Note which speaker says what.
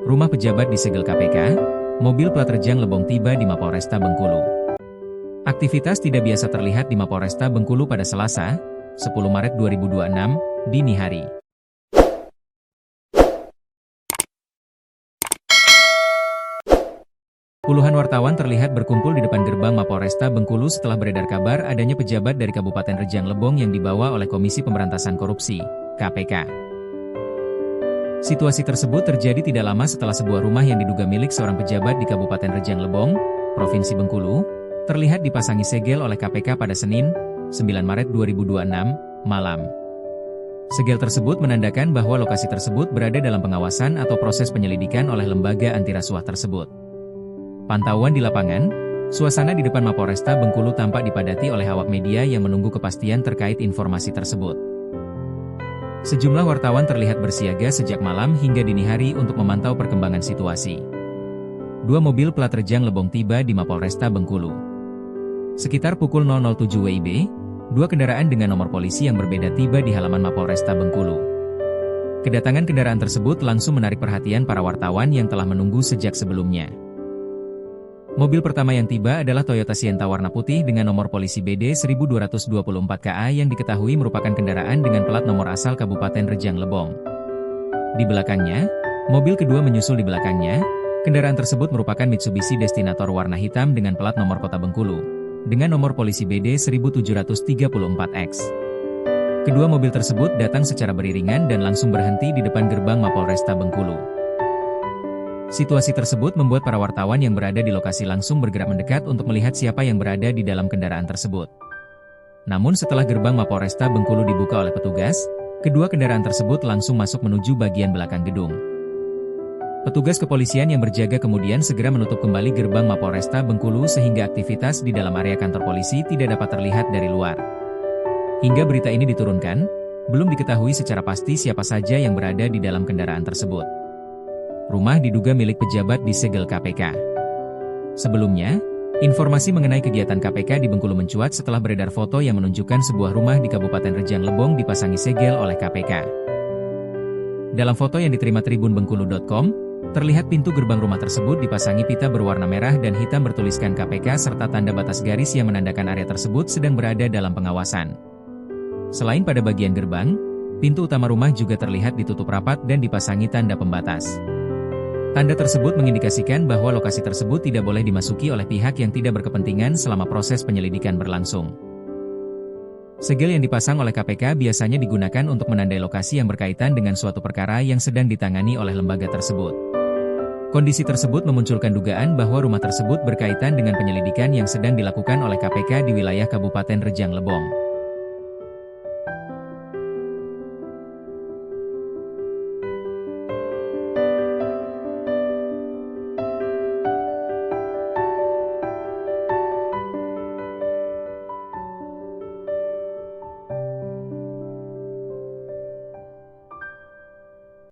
Speaker 1: Rumah pejabat disegel KPK, mobil plat Rejang Lebong tiba di Mapolresta Bengkulu. Aktivitas tidak biasa terlihat di Mapolresta Bengkulu pada Selasa, 10 Maret 2026, dini hari. Puluhan wartawan terlihat berkumpul di depan gerbang Mapolresta Bengkulu setelah beredar kabar adanya pejabat dari Kabupaten Rejang Lebong yang dibawa oleh Komisi Pemberantasan Korupsi, KPK. Situasi tersebut terjadi tidak lama setelah sebuah rumah yang diduga milik seorang pejabat di Kabupaten Rejang Lebong, Provinsi Bengkulu, terlihat dipasangi segel oleh KPK pada Senin, 9 Maret 2026, malam. Segel tersebut menandakan bahwa lokasi tersebut berada dalam pengawasan atau proses penyelidikan oleh lembaga anti rasuah tersebut. Pantauan di lapangan, suasana di depan Mapolresta Bengkulu tampak dipadati oleh awak media yang menunggu kepastian terkait informasi tersebut. Sejumlah wartawan terlihat bersiaga sejak malam hingga dini hari untuk memantau perkembangan situasi. Dua mobil plat Rejang Lebong tiba di Mapolresta Bengkulu. Sekitar pukul 007 WIB, dua kendaraan dengan nomor polisi yang berbeda tiba di halaman Mapolresta Bengkulu. Kedatangan kendaraan tersebut langsung menarik perhatian para wartawan yang telah menunggu sejak sebelumnya. Mobil pertama yang tiba adalah Toyota Sienta warna putih dengan nomor polisi BD 1224KA yang diketahui merupakan kendaraan dengan plat nomor asal Kabupaten Rejang Lebong. Di belakangnya, mobil kedua menyusul di belakangnya. Kendaraan tersebut merupakan Mitsubishi Destinator warna hitam dengan plat nomor Kota Bengkulu, dengan nomor polisi BD 1734X. Kedua mobil tersebut datang secara beriringan dan langsung berhenti di depan gerbang Mapolresta Bengkulu. Situasi tersebut membuat para wartawan yang berada di lokasi langsung bergerak mendekat untuk melihat siapa yang berada di dalam kendaraan tersebut. Namun setelah gerbang Mapolresta Bengkulu dibuka oleh petugas, kedua kendaraan tersebut langsung masuk menuju bagian belakang gedung. Petugas kepolisian yang berjaga kemudian segera menutup kembali gerbang Mapolresta Bengkulu sehingga aktivitas di dalam area kantor polisi tidak dapat terlihat dari luar. Hingga berita ini diturunkan, belum diketahui secara pasti siapa saja yang berada di dalam kendaraan tersebut. Rumah diduga milik pejabat disegel KPK. Sebelumnya, informasi mengenai kegiatan KPK di Bengkulu mencuat setelah beredar foto yang menunjukkan sebuah rumah di Kabupaten Rejang Lebong dipasangi segel oleh KPK. Dalam foto yang diterima tribunbengkulu.com, terlihat pintu gerbang rumah tersebut dipasangi pita berwarna merah dan hitam bertuliskan KPK serta tanda batas garis yang menandakan area tersebut sedang berada dalam pengawasan. Selain pada bagian gerbang, pintu utama rumah juga terlihat ditutup rapat dan dipasangi tanda pembatas. Tanda tersebut mengindikasikan bahwa lokasi tersebut tidak boleh dimasuki oleh pihak yang tidak berkepentingan selama proses penyelidikan berlangsung. Segel yang dipasang oleh KPK biasanya digunakan untuk menandai lokasi yang berkaitan dengan suatu perkara yang sedang ditangani oleh lembaga tersebut. Kondisi tersebut memunculkan dugaan bahwa rumah tersebut berkaitan dengan penyelidikan yang sedang dilakukan oleh KPK di wilayah Kabupaten Rejang Lebong.